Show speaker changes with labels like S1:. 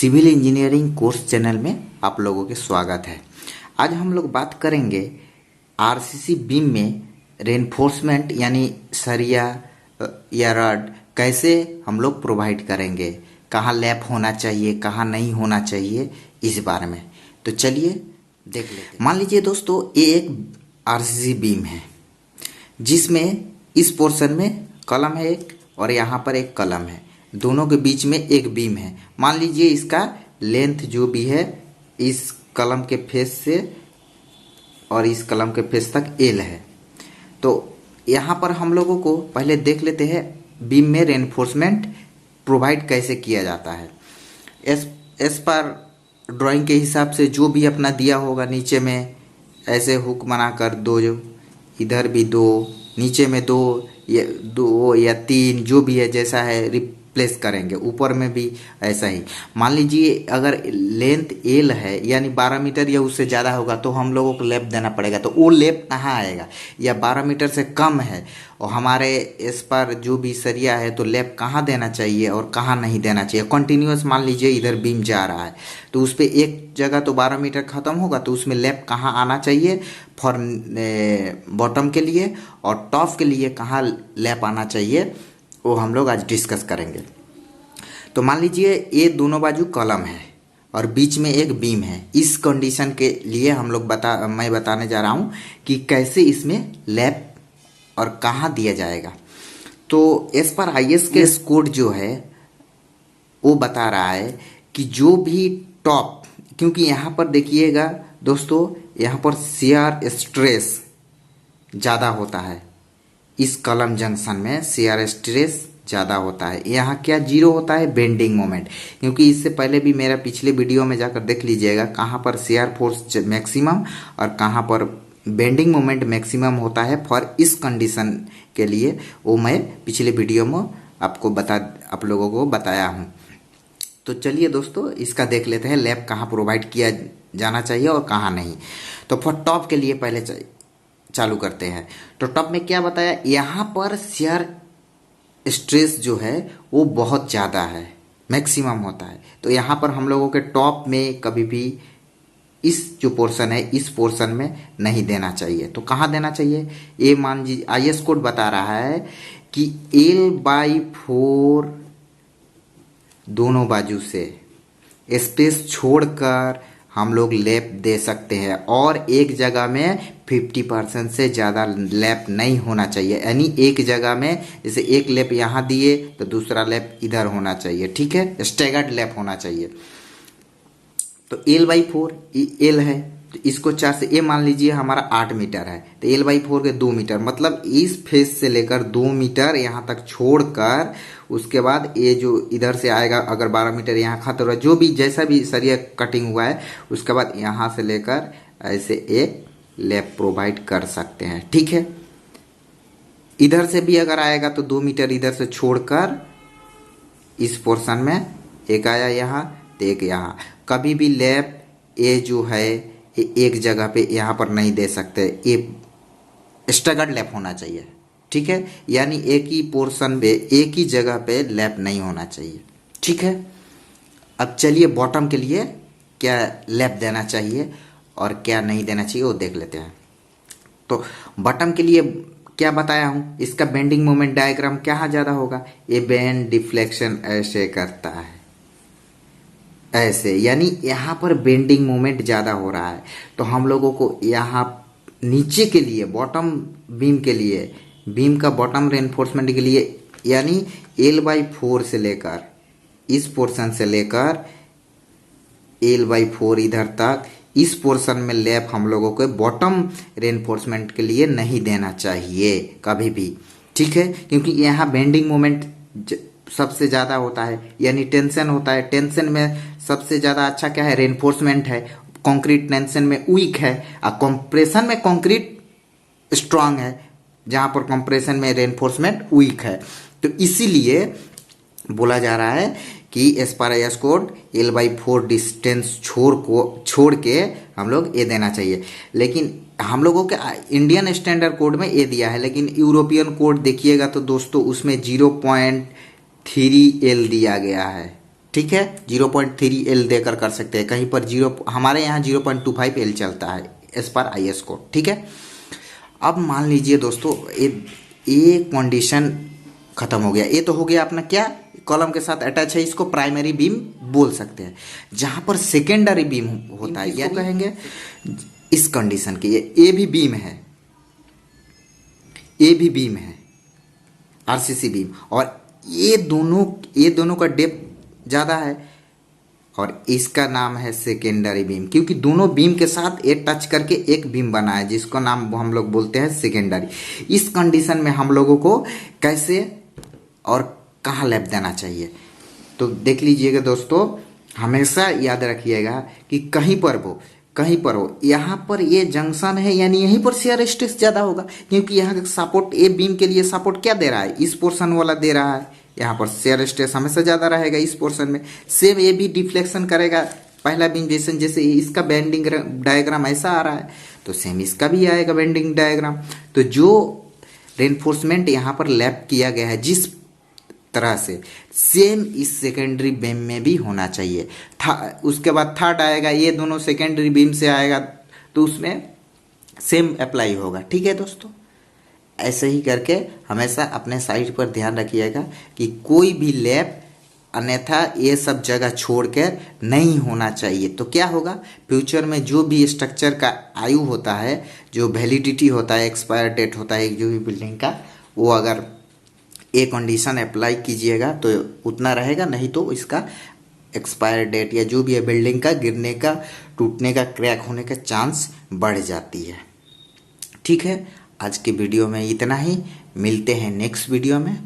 S1: Civil engineering course channel में आप लोगों के स्वागत है। आज हम लोग बात करेंगे आरसीसी बीम में रेनफोर्समेंट यानी सरिया या रड कैसे हम लोग प्रोवाइड करेंगे, कहाँ लैप होना चाहिए कहाँ नहीं होना चाहिए, इस बारे में। तो चलिए देख लेते हैं। मान लीजिए दोस्तों, ये एक आरसीसी बीम है जिसमें इस पोर्शन में कलम है एक और यहाँ पर एक कलम है, दोनों के बीच में एक बीम है। मान लीजिए इसका लेंथ जो भी है इस कलम के फेस से और इस कलम के फेस तक एल है। तो यहाँ पर हम लोगों को पहले देख लेते हैं बीम में रेनफोर्समेंट प्रोवाइड कैसे किया जाता है। एस पर ड्राइंग के हिसाब से जो भी अपना दिया होगा, नीचे में ऐसे हुक बनाकर दो, जो इधर भी दो, नीचे में दो या तीन, जो भी है जैसा है रिप्लेस करेंगे। ऊपर में भी ऐसा ही। मान लीजिए अगर लेंथ एल है यानी 12 मीटर या उससे ज़्यादा होगा तो हम लोगों को लेप देना पड़ेगा। तो वो लेप कहाँ आएगा, या 12 मीटर से कम है और हमारे इस पर जो भी सरिया है तो लेप कहाँ देना चाहिए और कहाँ नहीं देना चाहिए। कंटिन्यूअस मान लीजिए इधर बीम जा रहा है तो उस पर एक जगह तो 12 मीटर ख़त्म होगा, तो उसमें लेप कहाँ आना चाहिए फॉर बॉटम के लिए, और टॉप के लिए कहाँ लेप आना चाहिए वो हम लोग आज डिस्कस करेंगे। तो मान लीजिए ये दोनों बाजू कलम है और बीच में एक बीम है। इस कंडीशन के लिए हम लोग मैं बताने जा रहा हूँ कि कैसे इसमें लैप और कहाँ दिया जाएगा। तो एस पर IS के कोड जो है वो बता रहा है कि जो भी टॉप, क्योंकि यहाँ पर देखिएगा दोस्तों, यहाँ पर शियर स्ट्रेस ज़्यादा होता है, इस कलम जंक्शन में शियर स्ट्रेस ज़्यादा होता है। यहाँ क्या जीरो होता है, बेंडिंग मोमेंट। क्योंकि इससे पहले भी मेरा पिछले वीडियो में जाकर देख लीजिएगा कहाँ पर शियर फोर्स मैक्सिमम और कहाँ पर बेंडिंग मोमेंट मैक्सिमम होता है फॉर इस कंडीशन के लिए, वो मैं पिछले वीडियो में आप लोगों को बताया हूँ। तो चलिए दोस्तों इसका देख लेते हैं लैप कहाँ प्रोवाइड किया जाना चाहिए और कहाँ नहीं। तो फॉर टॉप के लिए पहले चालू करते हैं। तो टॉप में क्या बताया, यहाँ पर शियर स्ट्रेस जो है वो बहुत ज़्यादा है, मैक्सिमम होता है। तो यहाँ पर हम लोगों के टॉप में कभी भी इस जो पोर्शन है इस पोर्शन में नहीं देना चाहिए। तो कहाँ देना चाहिए, ये मान लीजिए IS कोड बता रहा है कि L/4 दोनों बाजू से स्पेस छोड़कर हम लोग लैप दे सकते हैं, और एक जगह में 50% से ज़्यादा लैप नहीं होना चाहिए। यानी एक जगह में जैसे एक लैप यहाँ दिए तो दूसरा लैप इधर होना चाहिए, ठीक है, स्टैगर्ड लैप होना चाहिए। तो L/4 एल है तो इसको 4 से, ये मान लीजिए हमारा 8 मीटर है तो L/4 के 2 मीटर, मतलब इस फेस से लेकर 2 मीटर यहाँ तक छोड़कर उसके बाद ये जो इधर से आएगा, अगर 12 मीटर यहाँ खत्म हो, जो भी जैसा भी सरिया कटिंग हुआ है उसके बाद यहाँ से लेकर ऐसे एक लैप प्रोवाइड कर सकते हैं, ठीक है। इधर से भी अगर आएगा तो 2 मीटर इधर से छोड़कर इस पोर्शन में एक आया यहाँ तो एक यहाँ। कभी भी लैप ये जो है एक जगह पे यहाँ पर नहीं दे सकते, ये स्टैगर्ड लैप होना चाहिए, ठीक है। यानी एक ही पोर्शन पे एक ही जगह पे लैप नहीं होना चाहिए, ठीक है। अब चलिए बॉटम के लिए क्या लैप देना चाहिए और क्या नहीं देना चाहिए वो देख लेते हैं। तो बॉटम के लिए क्या बताया हूँ, इसका बेंडिंग मोमेंट डायग्राम कहाँ ज़्यादा होगा, ये बेंड डिफ्लेक्शन ऐसे करता है, ऐसे, यानी यहाँ पर बेंडिंग मोमेंट ज़्यादा हो रहा है। तो हम लोगों को यहाँ नीचे के लिए बॉटम बीम के लिए, बीम का बॉटम रेनफोर्समेंट के लिए, यानी L/4 से लेकर इस पोर्शन से लेकर L/4 इधर तक, इस पोर्शन में लैप हम लोगों को बॉटम रेनफोर्समेंट के लिए नहीं देना चाहिए कभी भी, ठीक है। क्योंकि यहाँ बेंडिंग मोमेंट सबसे ज़्यादा होता है, यानी टेंशन होता है। टेंशन में सबसे ज़्यादा अच्छा क्या है, रेनफोर्समेंट है। कंक्रीट टेंशन में वीक है और कंप्रेशन में कंक्रीट स्ट्रांग है, जहाँ पर कंप्रेशन में रेनफोर्समेंट वीक है। तो इसीलिए बोला जा रहा है कि एस पर IS कोड L/4 डिस्टेंस छोड़ के हम लोग ये देना चाहिए। लेकिन हम लोगों के इंडियन स्टैंडर्ड कोड में ये दिया है, लेकिन यूरोपियन कोड देखिएगा तो दोस्तों उसमें 0.3 L दिया गया है, ठीक है, 0.3 L देकर कर सकते हैं, कहीं पर हमारे यहाँ 0.25 L चलता है एज पर IS कोड। ठीक है, अब मान लीजिए दोस्तों ये कंडीशन खत्म हो गया। ये तो हो गया अपना क्या, कॉलम के साथ अटैच है, इसको प्राइमरी बीम बोल सकते हैं। जहां पर सेकेंडरी बीम होता है, यानी कहेंगे इस कंडीशन की, ये भी बीम है, ये भी बीम है आरसीसी बीम, और ये दोनों का डेप्थ ज़्यादा है, और इसका नाम है सेकेंडरी बीम, क्योंकि दोनों बीम के साथ ये टच करके एक बीम बना है, जिसको नाम हम लोग बोलते हैं सेकेंडरी। इस कंडीशन में हम लोगों को कैसे और कहाँ लैप देना चाहिए, तो देख लीजिएगा दोस्तों, हमेशा याद रखिएगा कि कहीं पर हो, यहाँ पर ये जंक्शन है, यानी यहीं पर शेयर स्ट्रेस ज़्यादा होगा, क्योंकि यहाँ का सपोर्ट, ए बीम के लिए सपोर्ट क्या दे रहा है, इस पोर्शन वाला दे रहा है, यहाँ पर शेयर स्ट्रेस हमेशा ज़्यादा रहेगा इस पोर्शन में। सेम ये भी डिफ्लेक्शन करेगा, पहला बीम जैसे इसका बेंडिंग डायग्राम ऐसा आ रहा है, तो सेम इसका भी आएगा बेंडिंग डायग्राम। तो जो रेनफोर्समेंट यहाँ पर लैप किया गया है जिस तरह से, सेम इस सेकेंडरी बीम में भी होना चाहिए था। उसके बाद थर्ड आएगा, ये दोनों सेकेंडरी बीम से आएगा, तो उसमें सेम अप्लाई होगा। ठीक है दोस्तों, ऐसे ही करके हमेशा अपने साइड पर ध्यान रखिएगा कि कोई भी लैप अन्यथा ये सब जगह छोड़कर नहीं होना चाहिए। तो क्या होगा, फ्यूचर में जो भी स्ट्रक्चर का आयु होता है, जो वैलिडिटी होता है, एक्सपायर डेट होता है जो भी बिल्डिंग का, वो अगर ये कंडीशन अप्लाई कीजिएगा तो उतना रहेगा, नहीं तो इसका एक्सपायर डेट या जो भी है बिल्डिंग का गिरने का, टूटने का, क्रैक होने का चांस बढ़ जाती है। ठीक है, आज के वीडियो में इतना ही, मिलते हैं नेक्स्ट वीडियो में।